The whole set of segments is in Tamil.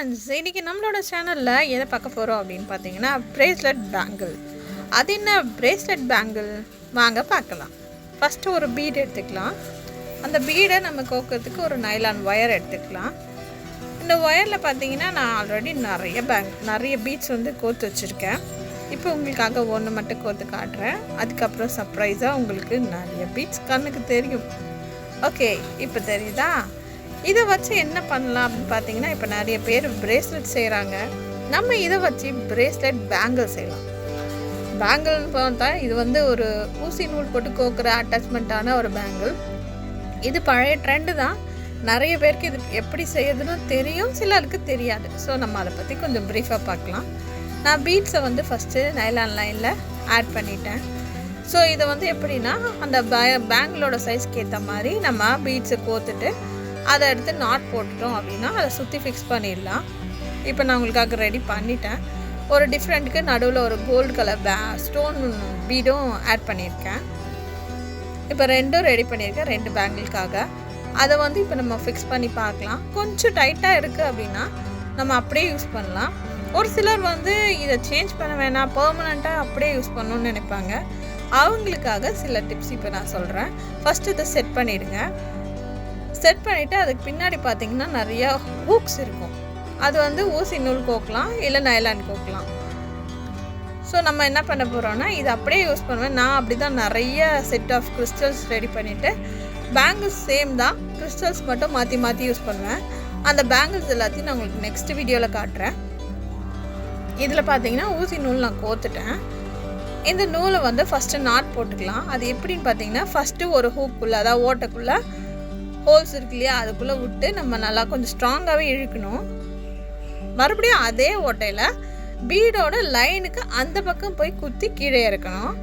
ஃப்ரெண்ட்ஸ், இன்றைக்கி நம்மளோட சேனலில் எதை பார்க்க போகிறோம் அப்படின்னு பார்த்தீங்கன்னா பிரேஸ்லெட் பேங்கிள். அது என்ன பிரேஸ்லெட் பேங்கிள் வாங்க பார்க்கலாம். ஃபஸ்ட்டு ஒரு பீட் எடுத்துக்கலாம். அந்த பீடை நம்ம கோக்கிறதுக்கு ஒரு நைலான் ஒயர் எடுத்துக்கலாம். இந்த ஒயரில் பார்த்தீங்கன்னா நான் ஆல்ரெடி நிறைய பீட்ஸ் வந்து கோர்த்து வச்சுருக்கேன். இப்போ உங்களுக்காக ஒன்று மட்டும் கோர்த்து காட்டுறேன். அதுக்கப்புறம் சர்ப்ரைஸாக உங்களுக்கு நிறைய பீட்ஸ் கண்ணுக்கு தெரியும். ஓகே, இப்போ தெரியுதா? இதை வச்சு என்ன பண்ணலாம் அப்படின்னு பார்த்தீங்கன்னா, இப்போ நிறைய பேர் பிரேஸ்லெட் செய்கிறாங்க. நம்ம இதை வச்சு பிரேஸ்லெட் பேங்கிள் செய்யலாம். பேங்கிள்னு பார்த்தா இது வந்து ஒரு ஊசி நூல் போட்டு கோக்குற அட்டாச்மெண்ட்டான ஒரு பேங்கிள். இது பழைய ட்ரெண்டு தான். நிறைய பேருக்கு இது எப்படி செய்யறதுன்னு தெரியும், சிலருக்கு தெரியாது. ஸோ நம்ம அதை பற்றி கொஞ்சம் ப்ரீஃபாக பார்க்கலாம். நான் பீட்ஸை வந்து ஃபஸ்ட்டு நைலான் லைனில் ஆட் பண்ணிட்டேன். ஸோ இதை வந்து எப்படின்னா, அந்த பேங்கிளோட சைஸ்க்கு ஏற்ற மாதிரி நம்ம பீட்ஸை கோத்துட்டு அதை எடுத்து நாட் போட்டுட்டோம் அப்படின்னா அதை சுற்றி ஃபிக்ஸ் பண்ணிடலாம். இப்போ நான் உங்களுக்காக ரெடி பண்ணிட்டேன். ஒரு டிஃப்ரெண்ட்டுக்கு நடுவில் ஒரு கோல்டு கலர் ஸ்டோன் பீடும் ஆட் பண்ணியிருக்கேன். இப்போ ரெண்டும் ரெடி பண்ணியிருக்கேன், 2 பேங்கிளுக்காக. அதை வந்து இப்போ நம்ம ஃபிக்ஸ் பண்ணி பார்க்கலாம். கொஞ்சம் டைட்டாக இருக்குது அப்படின்னா நம்ம அப்படியே யூஸ் பண்ணலாம். ஒரு சிலர் வந்து இதை சேஞ்ச் பண்ண வேணாம், பெர்மனண்ட்டாக அப்படியே யூஸ் பண்ணணுன்னு நினைப்பாங்க. அவங்களுக்காக சில டிப்ஸ் இப்போ நான் சொல்கிறேன். ஃபஸ்ட்டு இதை செட் பண்ணிவிடுங்க. செட் பண்ணிவிட்டு அதுக்கு பின்னாடி பார்த்திங்கன்னா நிறையா ஹூக்ஸ் இருக்கும். அது வந்து ஊசி நூல் கோக்கலாம், இல்லை நைலான் கோக்கலாம். ஸோ நம்ம என்ன பண்ண போகிறோன்னா, இது அப்படியே யூஸ் பண்ணுவேன். நான் அப்படி தான் நிறைய செட் ஆஃப் கிறிஸ்டல்ஸ் ரெடி பண்ணிவிட்டு, பேங்கிள்ஸ் சேம் தான், கிறிஸ்டல்ஸ் மட்டும் மாற்றி மாற்றி யூஸ் பண்ணுவேன். அந்த பேங்கிள்ஸ் எல்லாத்தையும் நான் உங்களுக்கு நெக்ஸ்ட் வீடியோவில் காட்டுறேன். இதில் பார்த்தீங்கன்னா ஊசி நூல் நான் கோத்துட்டேன். இந்த நூலை வந்து ஃபஸ்ட்டு நாட் போட்டுக்கலாம். அது எப்படின்னு பார்த்தீங்கன்னா, ஃபஸ்ட்டு ஒரு ஹூக்குள்ளே, அதாவது ஓட்டைக்குள்ளே ஹோல்ஸ் இருக்கு இல்லையா, அதுக்குள்ளே விட்டு நம்ம நல்லா கொஞ்சம் ஸ்ட்ராங்காகவே இழுக்கணும். மறுபடியும் அதே ஓட்டையில் பீடோட லைனுக்கு அந்த பக்கம் போய் குத்தி கீழே இறக்கணும்.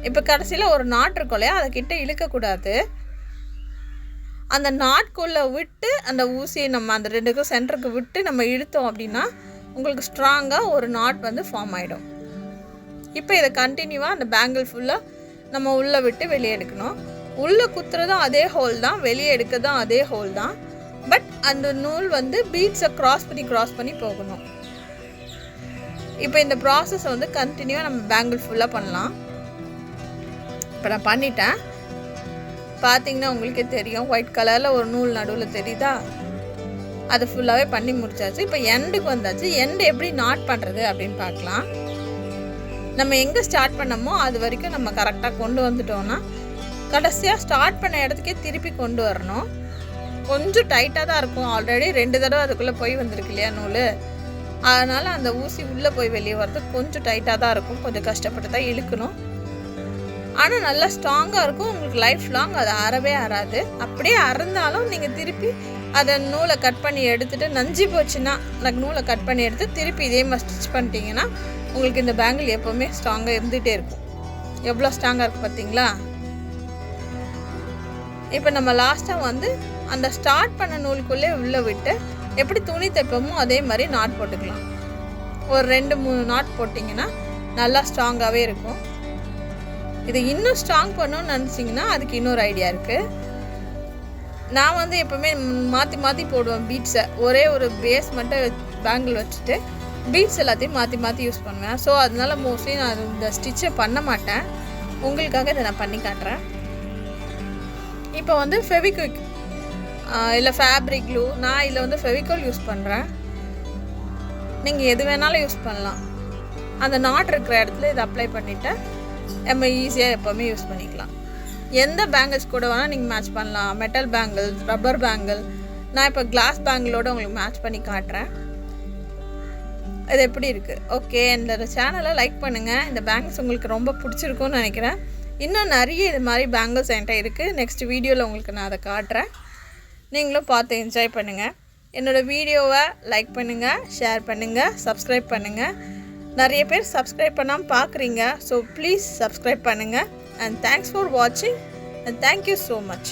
இப்போ கடைசியில் ஒரு நாட் இருக்கும் இல்லையா, அதை கிட்ட இழுக்கக்கூடாது. அந்த நாட்குள்ளே விட்டு அந்த ஊசியை நம்ம அந்த 2க்கும் சென்டருக்கு விட்டு நம்ம இழுத்தோம் அப்படின்னா உங்களுக்கு ஸ்ட்ராங்காக ஒரு நாட் வந்து ஃபார்ம் ஆகிடும். இப்போ இதை கண்டினியூவாக அந்த பேங்கிள் ஃபுல்லாக நம்ம உள்ளே விட்டு வெளியே எடுக்கணும். உள்ளே குத்துறதும் அதே ஹோல் தான், வெளியே எடுக்கிறதும் அதே ஹோல் தான். பட் அந்த நூல் வந்து பீட்ஸை க்ராஸ் பண்ணி போகணும். இப்போ இந்த ப்ராசஸ் வந்து கண்டினியூவாக நம்ம பேங்கிள் ஃபுல்லாக பண்ணலாம். இப்போ நான் பண்ணிட்டேன். பார்த்தீங்கன்னா உங்களுக்கே தெரியும், ஒயிட் கலரில் ஒரு நூல் நடுவில் தெரியுதா? அது ஃபுல்லாகவே பண்ணி முடிச்சாச்சு. இப்போ எண்டுக்கு வந்தாச்சு. எண்டு எப்படி நாட் பண்ணுறது அப்படின்னு பார்க்கலாம். நம்ம எங்கே ஸ்டார்ட் பண்ணமோ அது வரைக்கும் நம்ம கரெக்டாக கொண்டு வந்துட்டோம்னா கடைசியாக ஸ்டார்ட் பண்ண இடத்துக்கே திருப்பி கொண்டு வரணும். கொஞ்சம் டைட்டாக தான் இருக்கும். ஆல்ரெடி 2 தடவை அதுக்குள்ளே போய் வந்திருக்கு இல்லையா நூல், அதனால் அந்த ஊசி உள்ளே போய் வெளியே வர்றதுக்கு கொஞ்சம் டைட்டாக தான் இருக்கும். கொஞ்சம் கஷ்டப்பட்டு தான் இழுக்கணும். ஆனால் நல்லா ஸ்ட்ராங்காக இருக்கும். உங்களுக்கு லைஃப் லாங் அது அறவே அறாது. அப்படியே அறந்தாலும் நீங்கள் திருப்பி அதை நூலை கட் பண்ணி எடுத்துகிட்டு, நஞ்சு போச்சுன்னா நூலை கட் பண்ணி எடுத்து திருப்பி இதே மாதிரி ஸ்டிச் பண்ணிட்டீங்கன்னா உங்களுக்கு இந்த பேங்கிள் எப்போவுமே ஸ்ட்ராங்காக இருந்துகிட்டே இருக்கும். எவ்வளோ ஸ்ட்ராங்காக இருக்குது பார்த்தீங்களா? இப்போ நம்ம லாஸ்ட்டாக வந்து அந்த ஸ்டார்ட் பண்ண நூலுக்குள்ளே உள்ளே விட்டு எப்படி துணி தைப்போமோ அதே மாதிரி நாட் போட்டுக்கலாம். ஒரு 2-3 நாட் போட்டிங்கன்னா நல்லா ஸ்ட்ராங்காகவே இருக்கும். இது இன்னும் ஸ்ட்ராங் பண்ணணும்னு நினச்சிங்கன்னா அதுக்கு இன்னொரு ஐடியா இருக்குது. நான் வந்து எப்போவுமே மாற்றி மாற்றி போடுவேன் பீட்ஸை. ஒரே ஒரு பேஸ் மட்டும் பேங்கிள் வச்சுட்டு பீட்ஸ் எல்லாத்தையும் மாற்றி மாற்றி யூஸ் பண்ணுவேன். ஸோ அதனால மோஸ்ட்லி நான் இந்த ஸ்டிச்சை பண்ண மாட்டேன். உங்களுக்காக இதை நான் பண்ணி காட்டுறேன். இப்போ வந்து ஃபெவிக்விக் இல்லை ஃபேப்ரிக் க்ளூ, நான் இதில் வந்து ஃபெவிகால் யூஸ் பண்ணுறேன். நீங்கள் எது வேணாலும் யூஸ் பண்ணலாம். அந்த நாட் இருக்கிற இடத்துல இதை அப்ளை பண்ணிவிட்டு நம்ம ஈஸியாக எப்போவுமே யூஸ் பண்ணிக்கலாம். எந்த பேங்கிள்ஸ் கூட வேணால் நீங்கள் மேட்ச் பண்ணலாம். Metal bangle, rubber bangle. நான் இப்போ கிளாஸ் பேங்கிளோடு உங்களுக்கு மேட்ச் பண்ணி காட்டுறேன். இது எப்படி இருக்குது? ஓகே, இந்த சேனலை லைக் பண்ணுங்கள். இந்த பேங்கிள்ஸ் உங்களுக்கு ரொம்ப பிடிச்சிருக்கும்னு நினைக்கிறேன். இன்னும் நிறைய இது மாதிரி பேங்கிள்ஸ் என்கிட்ட இருக்குது. நெக்ஸ்ட் வீடியோவில் உங்களுக்கு நான் அதை காட்டுறேன். நீங்களும் பார்த்து என்ஜாய் பண்ணுங்கள். என்னோடய வீடியோவை லைக் பண்ணுங்கள், ஷேர் பண்ணுங்கள், சப்ஸ்கிரைப் பண்ணுங்கள். நிறைய பேர் சப்ஸ்கிரைப் பண்ணாமல் பார்க்குறீங்க. ஸோ ப்ளீஸ் சப்ஸ்கிரைப் பண்ணுங்கள். அண்ட் தேங்க்ஸ் ஃபார் வாட்சிங் அண்ட் தேங்க்யூ ஸோ மச்.